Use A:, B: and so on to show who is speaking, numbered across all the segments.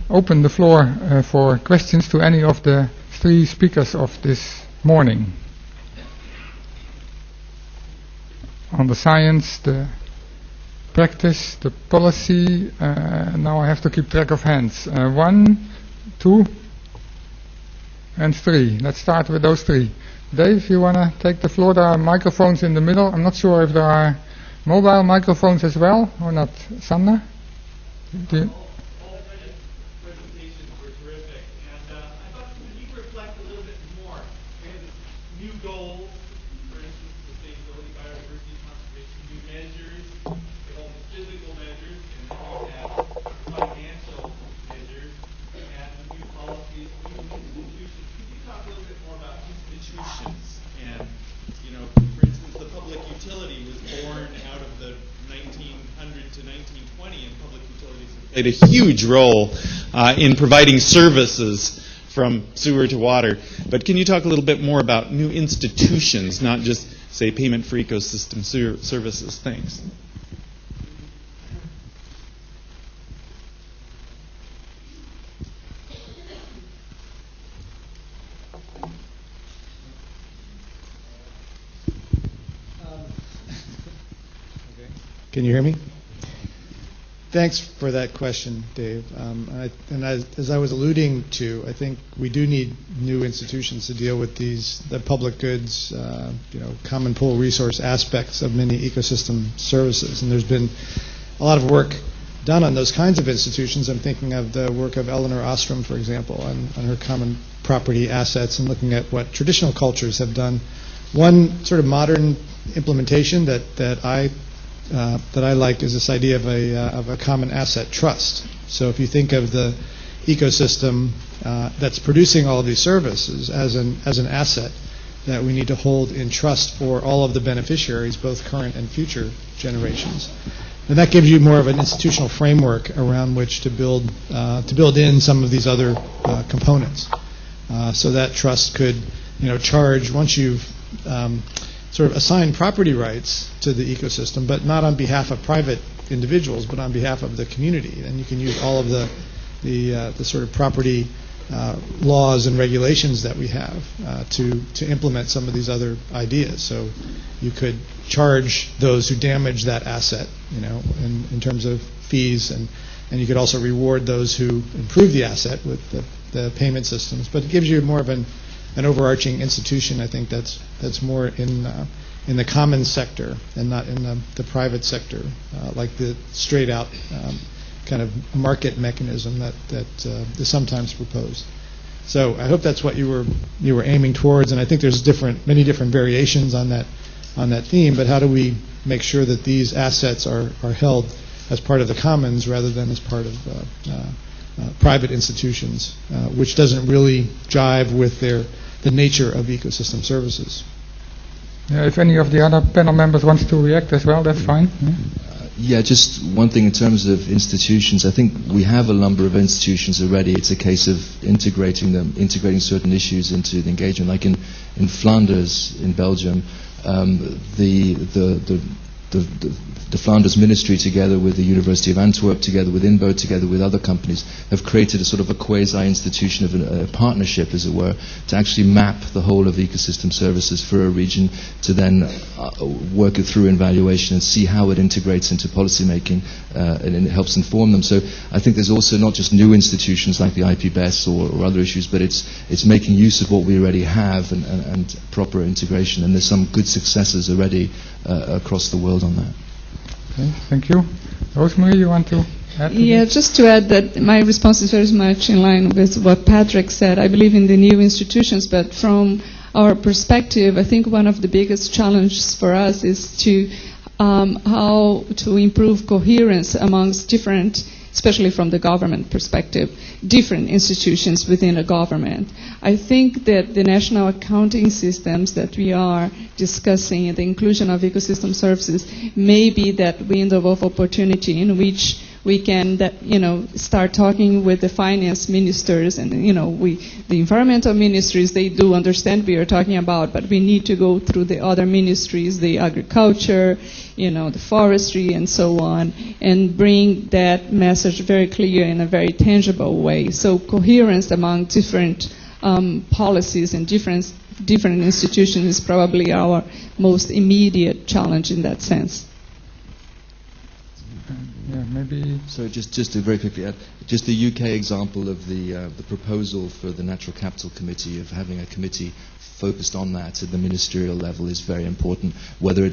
A: open the floor for questions to any of the three speakers of this morning. On the science, the practice, the policy. Now I have to keep track of hands. 1, 2, and 3. Let's start with those three. Dave, you want to take the floor? There are microphones in the middle. I'm not sure if there are mobile microphones as well or not. Sander?
B: All presentations were terrific, and I thought, could you reflect a little bit more? We have this new goals, for instance, sustainability, biodiversity, conservation, new measures. We have all the physical measures, and then we have financial measures, and new policies, new institutions. Could you talk a little bit more about institutions? And, you know, for instance, the public utility was born out of the 1900 to 1920, and public utilities have played a huge role in providing services from sewer to water. But can you talk a little bit more about new institutions, not just, say, payment for ecosystem services? Thanks.
C: Can you hear me? Thanks for that question, Dave. As I was alluding to, I think we do need new institutions to deal with the public goods, common pool resource aspects of many ecosystem services. And there's been a lot of work done on those kinds of institutions. I'm thinking of the work of Elinor Ostrom, for example, on her common property assets and looking at what traditional cultures have done. One sort of modern implementation that I like is this idea of a common asset trust. So if you think of the ecosystem that's producing all of these services as an asset that we need to hold in trust for all of the beneficiaries, both current and future generations, and that gives you more of an institutional framework around which to build in some of these other components. So that trust could, charge once you've sort of assign property rights to the ecosystem, but not on behalf of private individuals, but on behalf of the community. And you can use all of the sort of property laws and regulations that we have to implement some of these other ideas. So you could charge those who damage that asset, in terms of fees, and you could also reward those who improve the asset with the payment systems. But it gives you more of an overarching institution, I think, that's more in the common sector and not in the private sector, like the straight out kind of market mechanism that is sometimes proposed. So I hope that's what you were aiming towards, and I think there's many different variations on that theme. But how do we make sure that these assets are held as part of the commons rather than as part of private institutions, which doesn't really jive with the nature of ecosystem services.
A: If any of the other panel members wants to react as well, that's fine.
D: Yeah, just one thing in terms of institutions. I think we have a number of institutions already. It's a case of integrating certain issues into the engagement. Like in Flanders, in Belgium, the Flanders Ministry, together with the University of Antwerp, together with INBO, together with other companies, have created a sort of a quasi-institution of a partnership, as it were, to actually map the whole of ecosystem services for a region, to then work it through evaluation and see how it integrates into policy making, and it helps inform them. So I think there's also not just new institutions like the IPBES or other issues, but it's making use of what we already have and proper integration. And there's some good successes already across the world on that.
A: Okay, thank you. Rosemary, you want to add to
E: Yeah,
A: this?
E: just to add that my response is very much in line with what Patrick said. I believe in the new institutions, but from our perspective, I think one of the biggest challenges for us is to how to improve coherence amongst different, especially from the government perspective, different institutions within a government. I think that the national accounting systems that we are discussing and the inclusion of ecosystem services may be that window of opportunity in which we can, start talking with the finance ministers, and the environmental ministries, they do understand what we are talking about, but we need to go through the other ministries, the agriculture, the forestry, and so on, and bring that message very clear in a very tangible way. So coherence among different policies and different institutions is probably our most immediate challenge in that sense.
A: Yeah, maybe.
D: So just to very quickly add, just the UK example of the proposal for the Natural Capital Committee of having a committee focused on that at the ministerial level is very important, whether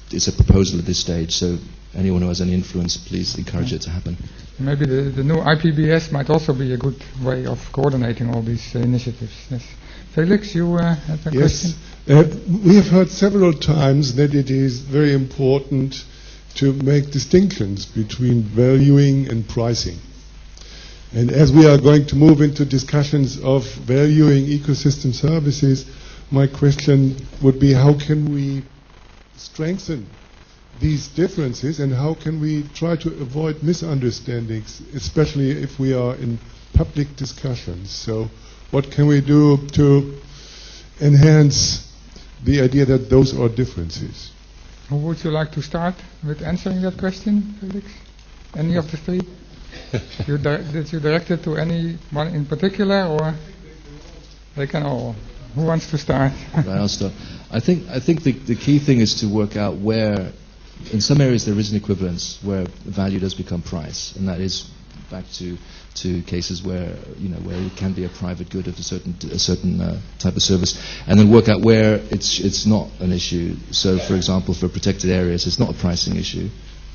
D: it's a proposal at this stage. So anyone who has any influence, please encourage it to happen.
A: Maybe the new IPBS might also be a good way of coordinating all these initiatives. Yes. Felix, you had a question?
F: Yes. We have heard several times that it is very important to make distinctions between valuing and pricing. And as we are going to move into discussions of valuing ecosystem services, my question would be, how can we strengthen these differences, and how can we try to avoid misunderstandings, especially if we are in public discussions? So what can we do to enhance the idea that those are differences?
A: Who would you like to start with answering that question, Felix? Any of the three? Did you direct it to anyone in particular, or they can all? Who wants to start?
D: Right, I'll start. I think the key thing is to work out where, in some areas there is an equivalence where value does become price, and that is back to cases where where it can be a private good of a certain type of service, and then work out where it's not an issue. So, for example, for protected areas, it's not a pricing issue,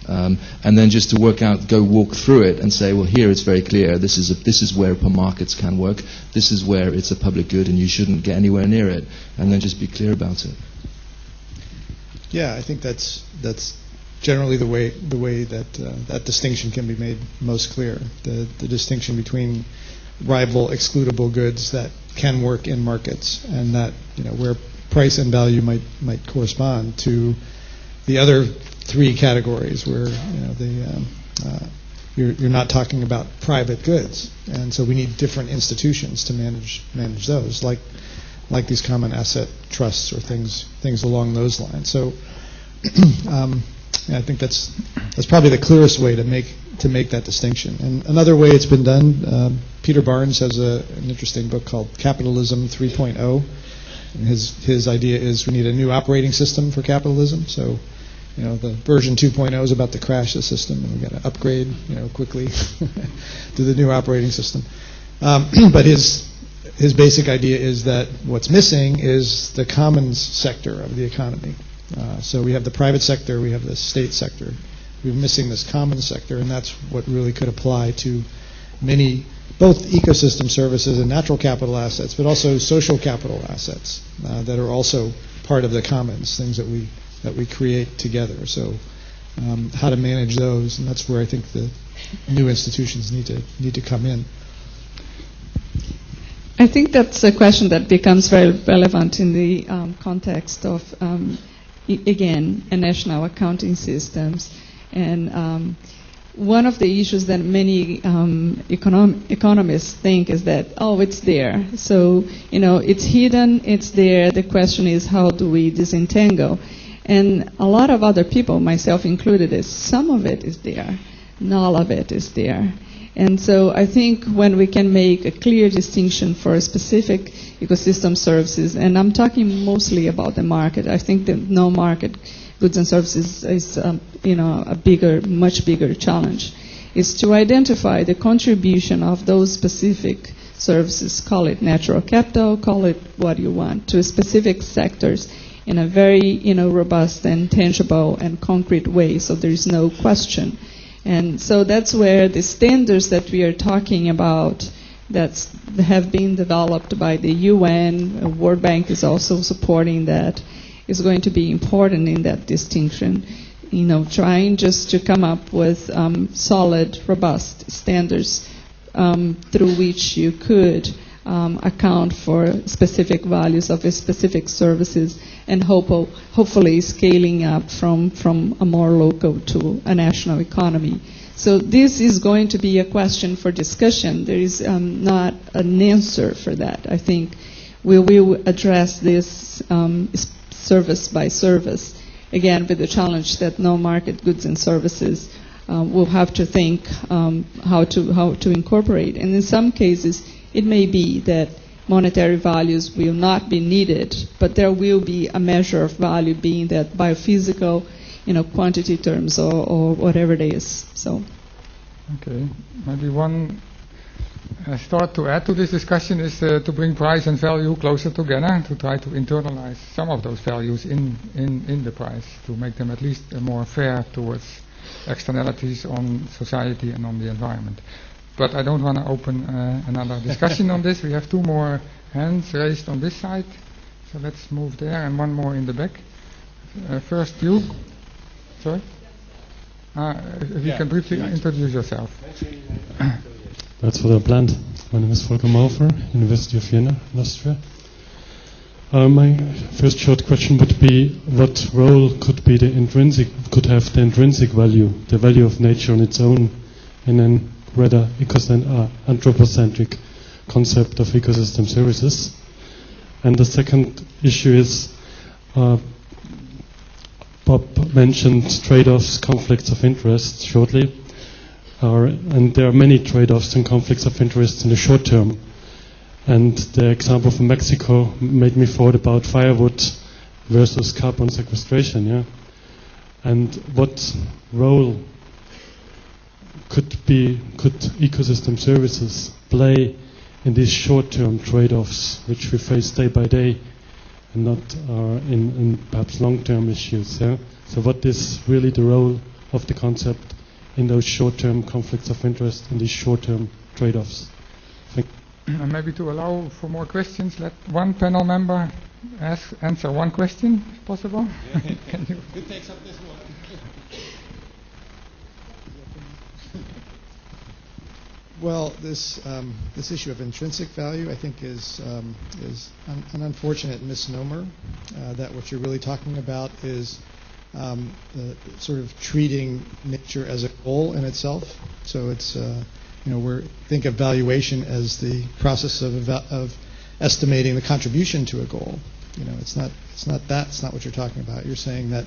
D: and then just to walk through it and say, well, here it's very clear. This is where markets can work. This is where it's a public good, and you shouldn't get anywhere near it. And then just be clear about it.
C: Yeah, I think that's generally the way that that distinction can be made most clear. The distinction between rival excludable goods that can work in markets, and that where price and value might correspond to the other three categories where you're not talking about private goods, and so we need different institutions to manage those, like these common asset trusts or things along those lines. So. I think that's probably the clearest way to make that distinction. And another way it's been done, Peter Barnes has an interesting book called Capitalism 3.0. And his idea is we need a new operating system for capitalism. So, the version 2.0 is about to crash the system, and we've got to upgrade, quickly to the new operating system. But his basic idea is that what's missing is the commons sector of the economy. So we have the private sector, we have the state sector. We're missing this common sector, and that's what really could apply to both ecosystem services and natural capital assets, but also social capital assets that are also part of the commons, things that we create together. So how to manage those, and that's where I think the new institutions need to come in.
E: I think that's a question that becomes very relevant in the context of again, national accounting systems. And one of the issues that many economists think is that, it's there. So, it's hidden, it's there. The question is, how do we disentangle? And a lot of other people, myself included, is some of it is there. Not all of it is there. And so I think when we can make a clear distinction for specific ecosystem services, and I'm talking mostly about the market. I think the no-market goods and services is, a much bigger challenge, is to identify the contribution of those specific services, call it natural capital, call it what you want, to specific sectors in a very, robust and tangible and concrete way, so there is no question. And so that's where the standards that we are talking about that have been developed by the UN, World Bank is also supporting that, is going to be important in that distinction. Trying just to come up with solid, robust standards through which you could account for specific values of specific services, and hopefully scaling up from a more local to a national economy. So this is going to be a question for discussion. There is not an answer for that. I think we will address this service by service, again, with the challenge that no market goods and services will have to think how to incorporate. And in some cases, it may be that monetary values will not be needed, but there will be a measure of value, being that biophysical, quantity terms or whatever it is. So.
A: Okay, maybe one thought to add to this discussion is to bring price and value closer together, to try to internalize some of those values in the price, to make them at least more fair towards externalities on society and on the environment. But I don't want to open another discussion on this. We have two more hands raised on this side, so let's move there, and one more in the back. First you. Sorry? If you can briefly introduce yourself.
G: That's what I planned. My name is Volker Maufer, University of Vienna, in Austria. My first short question would be, what role could have the intrinsic value, the value of nature on its own, in a rather anthropocentric concept of ecosystem services? And the second issue is, Bob mentioned trade-offs, conflicts of interest shortly, and there are many trade-offs and conflicts of interest in the short term. And the example from Mexico made me thought about firewood versus carbon sequestration. Yeah, and what role could ecosystem services play in these short-term trade-offs, which we face day by day, and not in perhaps long-term issues. Yeah? So what is really the role of the concept in those short-term conflicts of interest, in these short-term trade-offs?
A: And maybe to allow for more questions, let one panel member answer one question, if possible.
C: Yeah. Who takes up this one? Well, this issue of intrinsic value, I think, is an unfortunate misnomer. That what you're really talking about is the sort of treating nature as a goal in itself. So it's think of valuation as the process of estimating the contribution to a goal. It's not what you're talking about. You're saying that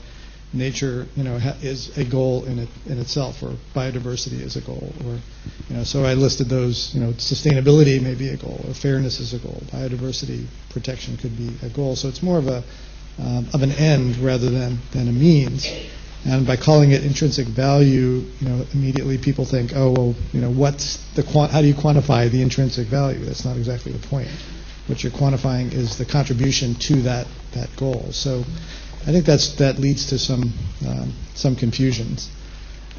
C: nature, is a goal in itself, or biodiversity is a goal, or, so I listed those. Sustainability may be a goal, or fairness is a goal. Biodiversity protection could be a goal. So it's more of an end rather than a means. And by calling it intrinsic value, immediately people think, oh, well, how do you quantify the intrinsic value? That's not exactly the point. What you're quantifying is the contribution to that goal. So I think that leads to some confusions.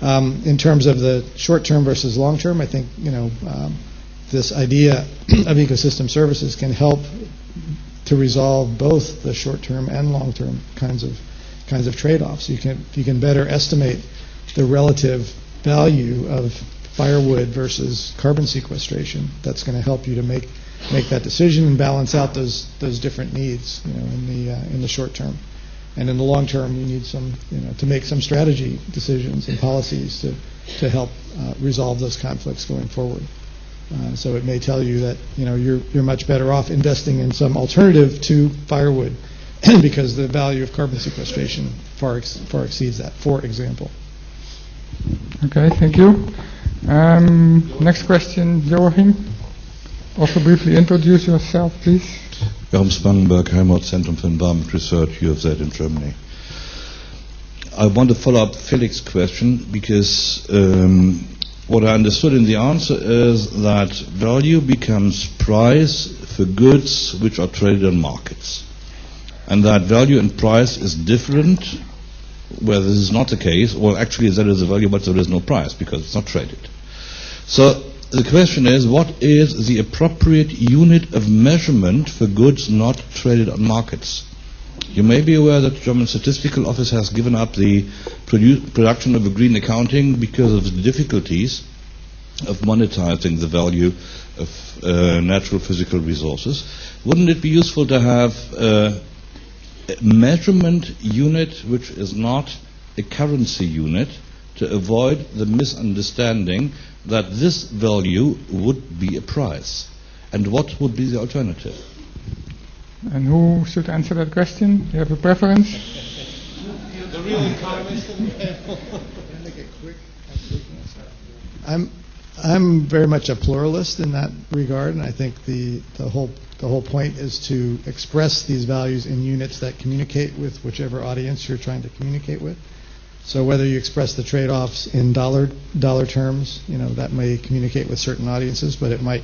C: In terms of the short term versus long term, I think this idea of ecosystem services can help to resolve both the short term and long term kinds of trade-offs. You can better estimate the relative value of firewood versus carbon sequestration. That's going to help you to make that decision and balance out those different needs, in the short term. And in the long term, you need to make some strategy decisions and policies to help resolve those conflicts going forward. So it may tell you that you're much better off investing in some alternative to firewood because the value of carbon sequestration far exceeds that, for example.
A: Okay, thank you. Next question, Joachim. Also briefly introduce yourself, please.
H: Joachim Spangenberg, Helmholtz Zentrum for Environment Research, UFZ in Germany. I want to follow up Felix's question because what I understood in the answer is that value becomes price for goods which are traded on markets. And that value and price is different where this is not the case, or actually there is a value but there is no price because it's not traded. So the question is, what is the appropriate unit of measurement for goods not traded on markets? You may be aware that the German Statistical Office has given up the production of a green accounting because of the difficulties of monetizing the value of natural physical resources. Wouldn't it be useful to have a measurement unit which is not a currency unit, to avoid the misunderstanding that this value would be a price? And what would be the alternative?
A: And who should answer that question? You have a preference?
B: The real economist.
C: I'm very much a pluralist in that regard, and I think the whole point is to express these values in units that communicate with whichever audience you're trying to communicate with. So whether you express the trade-offs in dollar terms, that may communicate with certain audiences, but it might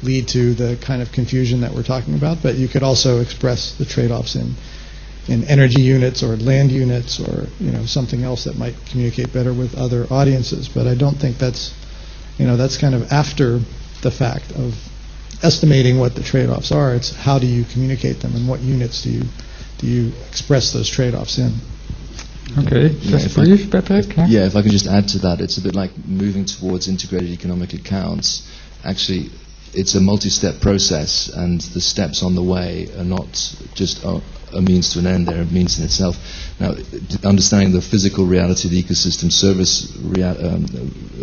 C: lead to the kind of confusion that we're talking about. But you could also express the trade-offs in energy units or land units or something else that might communicate better with other audiences. But I don't think that's kind of after the fact of estimating what the trade-offs are. It's how do you communicate them and what units do you express those trade-offs in.
A: Okay, just brief, Patrick.
D: Yeah, if I can just add to that, it's a bit like moving towards integrated economic accounts. Actually, it's a multi-step process, and the steps on the way are not just a means to an end, they're a means in itself. Now, understanding the physical reality of the ecosystem, service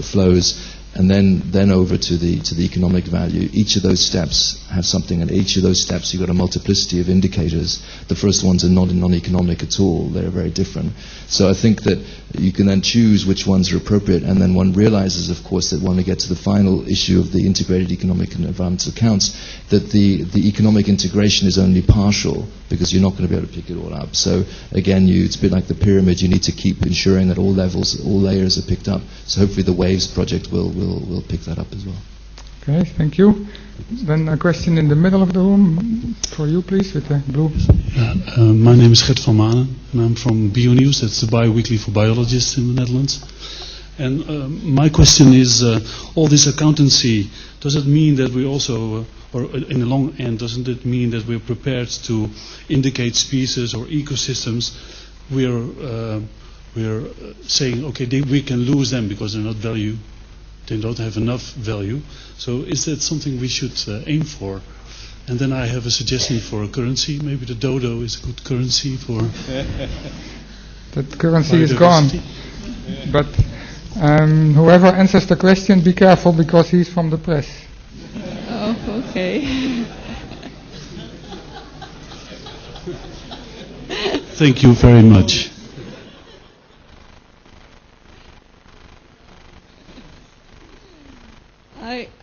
D: flows, and then over to the economic value. Each of those steps have something, and each of those steps you've got a multiplicity of indicators. The first ones are not non-economic at all. They're very different. So I think that you can then choose which ones are appropriate, and then one realizes, of course, that when we get to the final issue of the integrated economic and environmental accounts, that the economic integration is only partial, because you're not going to be able to pick it all up. So again, it's a bit like the pyramid. You need to keep ensuring that all levels, all layers are picked up. So hopefully the WAVES project will pick that up as well.
A: Okay, thank you. Then a question in the middle of the room for you, please, with the blue.
I: My name is Gert van Manen, and I'm from BioNews. That's the bi-weekly for biologists in the Netherlands. And my question is, all this accountancy, does it mean that we also, or in the long end, doesn't it mean that we're prepared to indicate species or ecosystems? We're saying, okay, we can lose them because they're not value. They don't have enough value. So is that something we should aim for? And then I have a suggestion for a currency. Maybe the dodo is a good currency for...
A: That currency is gone. But whoever answers the question, be careful, because he's from the press.
E: Oh, okay.
I: Thank you very much.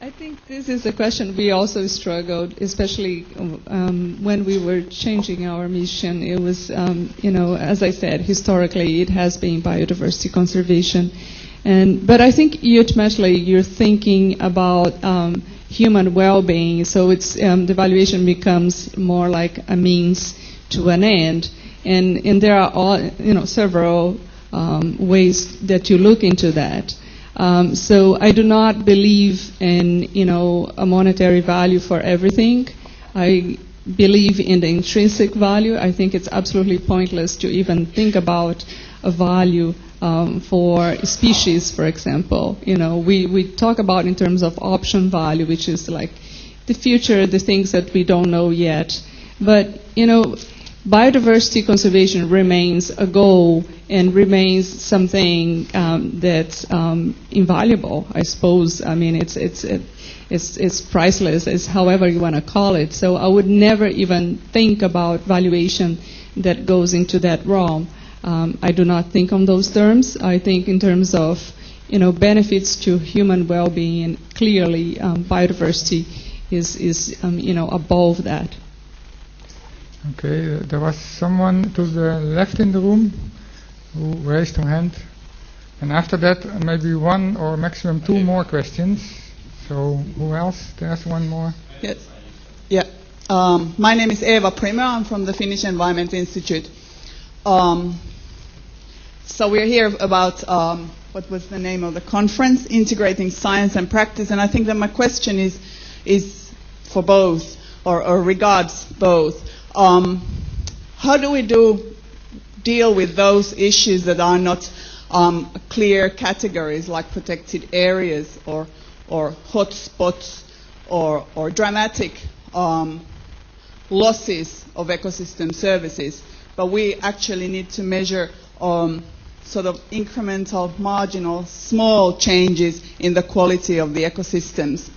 E: I think this is a question we also struggled, especially when we were changing our mission. It was, as I said, historically it has been biodiversity conservation. But I think ultimately you're thinking about human well-being, so it's the valuation becomes more like a means to an end. And there are several ways that you look into that. So I do not believe in, a monetary value for everything. I believe in the intrinsic value. I think it's absolutely pointless to even think about a value for species, for example. We talk about in terms of option value, which is like the future, the things that we don't know yet. But, biodiversity conservation remains a goal and remains something that's invaluable, I suppose. I mean, it's priceless, it's however you want to call it. So I would never even think about valuation that goes into that realm. I do not think on those terms. I think in terms of benefits to human well-being, and clearly biodiversity is above that.
A: Okay, there was someone to the left in the room who raised her hand. And after that, maybe one or maximum two more questions. So who else? There's one more.
J: Yes. Yeah. My name is Eva Primer. I'm from the Finnish Environment Institute. So we're here about, what was the name of the conference? Integrating Science and Practice. And I think that my question is for both, or regards both. How do we deal with those issues that are not clear categories, like protected areas or hotspots or dramatic losses of ecosystem services? But we actually need to measure sort of incremental, marginal, small changes in the quality of the ecosystems.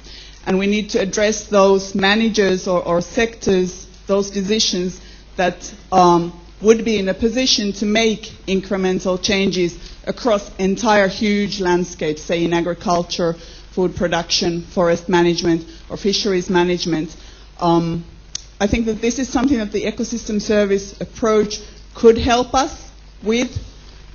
J: And we need to address those managers or sectors, those decisions that would be in a position to make incremental changes across entire huge landscapes, say in agriculture, food production, forest management, or fisheries management. I think that this is something that the ecosystem service approach could help us with,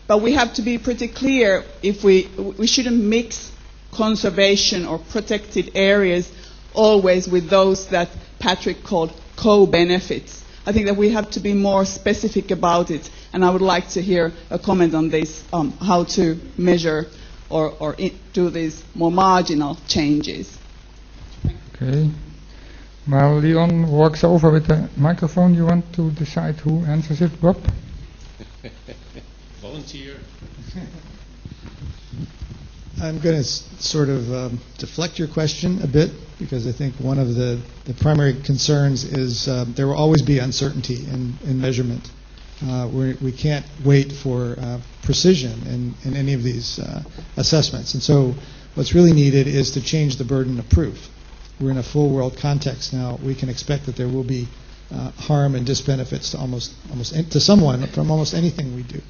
J: but we have to be pretty clear if we shouldn't mix conservation or protected areas always with those that Patrick called co-benefits. I think that we have to be more specific about it, and I would like to hear a comment on this, how to measure or do these more marginal changes.
A: Okay. While Leon walks over with the microphone, you want to decide who answers it, Bob?
K: Volunteer.
C: I'm going to sort of deflect your question a bit, because I think one of the primary concerns is there will always be uncertainty in measurement. We can't wait for precision in any of these assessments. And so what's really needed is to change the burden of proof. We're in a full world context now. We can expect that there will be harm and disbenefits to someone from almost anything we do.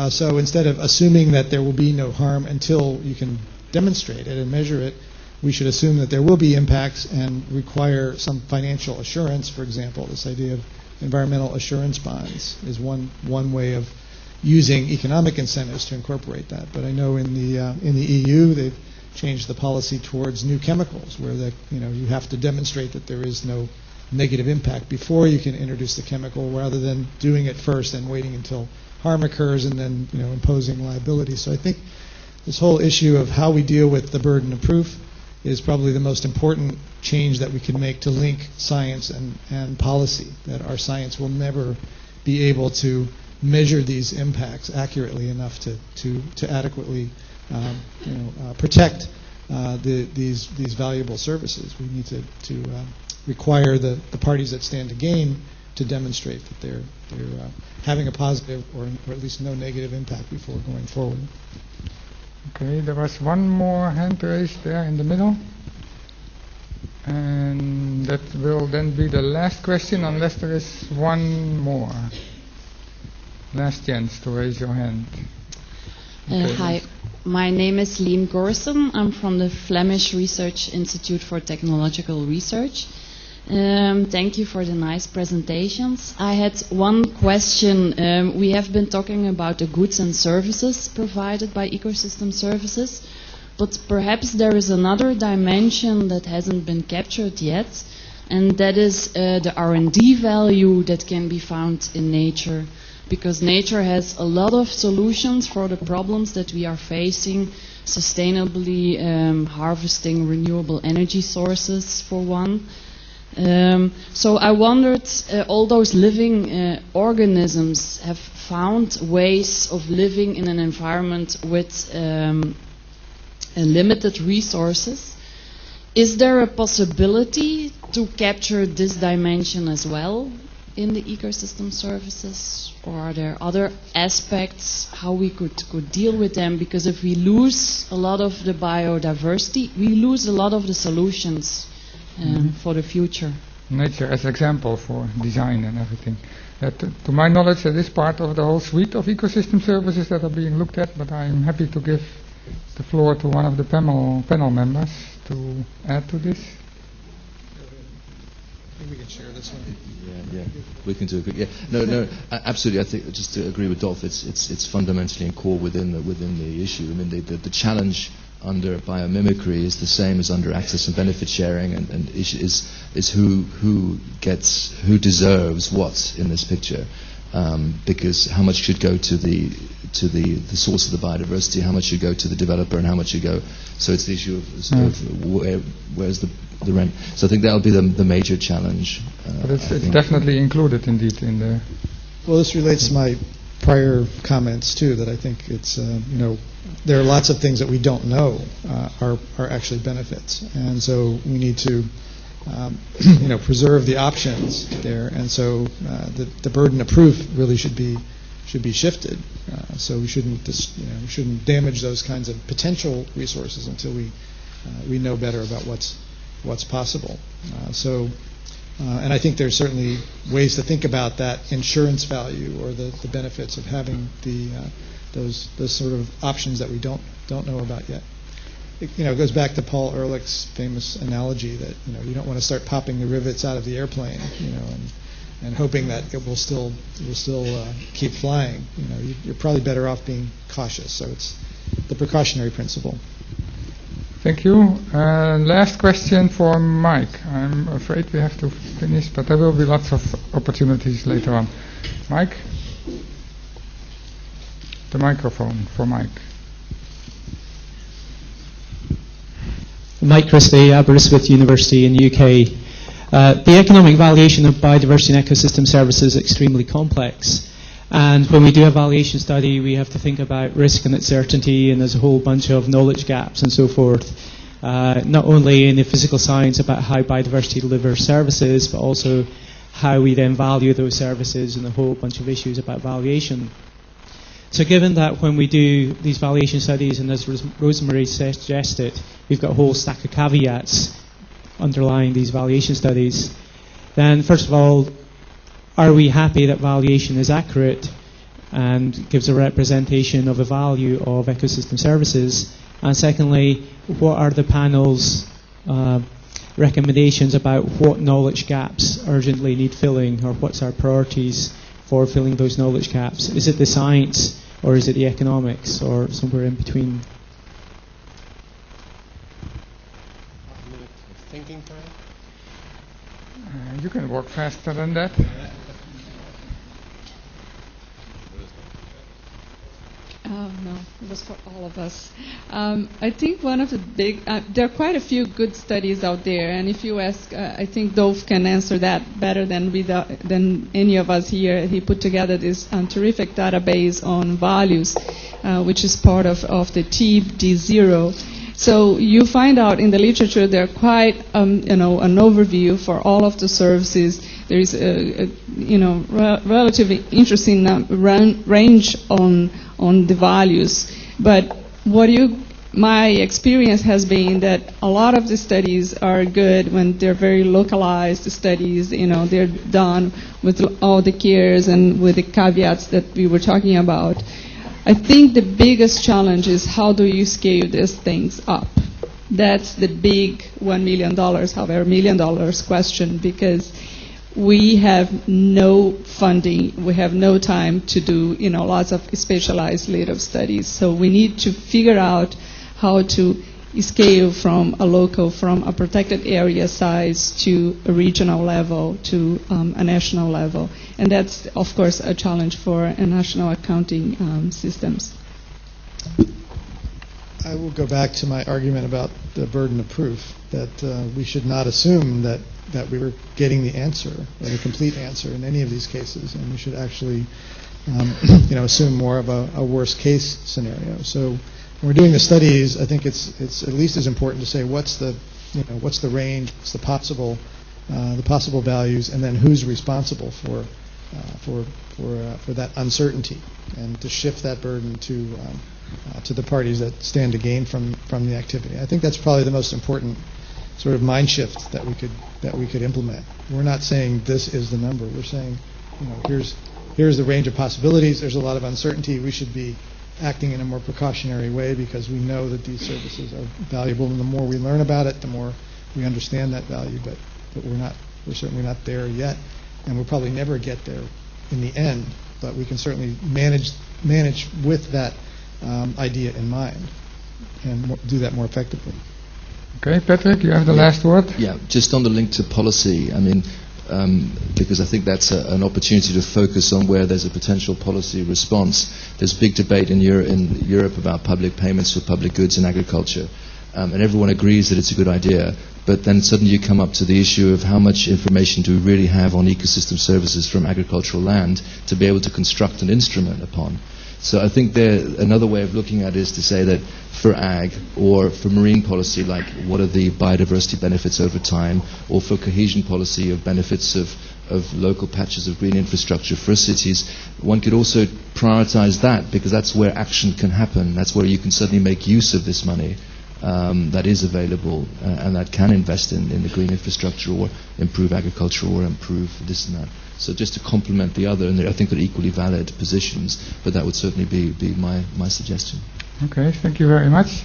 C: So instead of assuming that there will be no harm until you can demonstrate it and measure it, we should assume that there will be impacts and require some financial assurance. For example, this idea of environmental assurance bonds is one way of using economic incentives to incorporate that. But I know in the EU they've changed the policy towards new chemicals, where you have to demonstrate that there is no negative impact before you can introduce the chemical, rather than doing it first and waiting until harm occurs and then imposing liability. So I think this whole issue of how we deal with the burden of proof is probably the most important change that we can make to link science and policy, that our science will never be able to measure these impacts accurately enough to adequately protect these valuable services. We need to require the parties that stand to gain to demonstrate that they're having a positive or at least no negative impact before going forward.
A: Okay, there was one more hand raised there in the middle. And that will then be the last question, unless there is one more. Last chance to raise your hand. Okay.
L: Hi, my name is Lien Gorsen. I'm from the Flemish Research Institute for Technological Research. Thank you for the nice presentations. I had one question. We have been talking about the goods and services provided by ecosystem services, but perhaps there is another dimension that hasn't been captured yet, and that is the R&D value that can be found in nature. Because nature has a lot of solutions for the problems that we are facing, sustainably harvesting renewable energy sources for one. So I wondered, all those living organisms have found ways of living in an environment with limited resources. Is there a possibility to capture this dimension as well in the ecosystem services? Or are there other aspects how we could deal with them? Because if we lose a lot of the biodiversity, we lose a lot of the solutions for the future.
A: Nature as example for design and everything. To my knowledge, that is part of the whole suite of ecosystem services that are being looked at, but I'm happy to give the floor to one of the panel members to add to this.
C: I think we can share this one.
D: Yeah, we can do it. Yeah, no, absolutely. I think just to agree with Dolph, it's fundamentally and core within the issue. I mean, the challenge under biomimicry is the same as under access and benefit sharing, and is who deserves what in this picture, because how much should go to the source of the biodiversity, how much should go to the developer, and how much should go. So it's the issue of where's the rent. So I think that'll be the major challenge.
A: But it's definitely included indeed in the.
C: Well, this relates to my prior comments too, that I think it's there are lots of things that we don't know are actually benefits, and so we need to preserve the options there. And so the burden of proof really should be be shifted. So we shouldn't we shouldn't damage those kinds of potential resources until we know better about what's possible. And I think there's certainly ways to think about that insurance value or the benefits of having those sort of options that we don't know about yet. It goes back to Paul Ehrlich's famous analogy that you don't want to start popping the rivets out of the airplane, and hoping that it will still keep flying. You're probably better off being cautious. So it's the precautionary principle.
A: Thank you. Last question for Mike. I'm afraid we have to finish, but there will be lots of opportunities later on. Mike? The microphone for Mike.
K: Mike Christie, Aberystwyth University in the UK. The economic valuation of biodiversity and ecosystem services is extremely complex. And when we do a valuation study, we have to think about risk and uncertainty, and there's a whole bunch of knowledge gaps and so forth. Not only in the physical science about how biodiversity delivers services, but also how we then value those services and a whole bunch of issues about valuation. So given that when we do these valuation studies, and as Rosemary suggested, we've got a whole stack of caveats underlying these valuation studies, then first of all, are we happy that valuation is accurate and gives a representation of a value of ecosystem services? And secondly, what are the panel's recommendations about what knowledge gaps urgently need filling, or what's our priorities for filling those knowledge gaps? Is it the science, or is it the economics, or somewhere in between?
M: Thinking time?
A: You can work faster than that.
E: No, it was for all of us. I think one of the big, there are quite a few good studies out there, and if you ask, I think Dove can answer that better than any of us here. He put together this terrific database on values, which is part of the TD0. So you find out in the literature there are quite, an overview for all of the services. There is a relatively interesting range on the values. But my experience has been that a lot of the studies are good when they're very localized studies. They're done with all the cares and with the caveats that we were talking about. I think the biggest challenge is how do you scale these things up? That's the big $1 million, however, $1 million question, because we have no funding, we have no time to do, lots of specialized later studies. So we need to figure out how to scale from a protected area size to a regional level to a national level. And that's, of course, a challenge for national accounting systems.
C: I will go back to my argument about the burden of proof, that we should not assume that we were getting the answer or the complete answer in any of these cases, and we should actually assume more of a worst case scenario. So when we're doing the studies, I think it's at least as important to say what's the range, what's the possible values, and then who's responsible for that uncertainty, and to shift that burden to the parties that stand to gain from the activity. I think that's probably the most important sort of mind shift that we could implement. We're not saying this is the number. We're saying, here's the range of possibilities. There's a lot of uncertainty. We should be acting in a more precautionary way because we know that these services are valuable, and the more we learn about it, the more we understand that value. But we're certainly not there yet, and we'll probably never get there in the end. But we can certainly manage with that idea in mind and do that more effectively.
A: Okay, Patrick, you have the last word.
D: Yeah, just on the link to policy, because I think that's an opportunity to focus on where there's a potential policy response. There's big debate in Europe about public payments for public goods in agriculture, and everyone agrees that it's a good idea, but then suddenly you come up to the issue of how much information do we really have on ecosystem services from agricultural land to be able to construct an instrument upon. So I think another way of looking at it is to say that for ag or for marine policy, like what are the biodiversity benefits over time, or for cohesion policy of benefits of local patches of green infrastructure for cities, one could also prioritize that, because that's where action can happen. That's where you can certainly make use of this money that is available and that can invest in the green infrastructure or improve agriculture or improve this and that. So just to complement the other, and I think they're equally valid positions, but that would certainly be my suggestion.
A: Okay, thank you very much.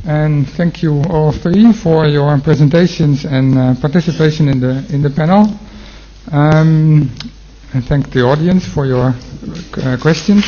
A: And thank you all three for your presentations and participation in the panel. And thank the audience for your questions.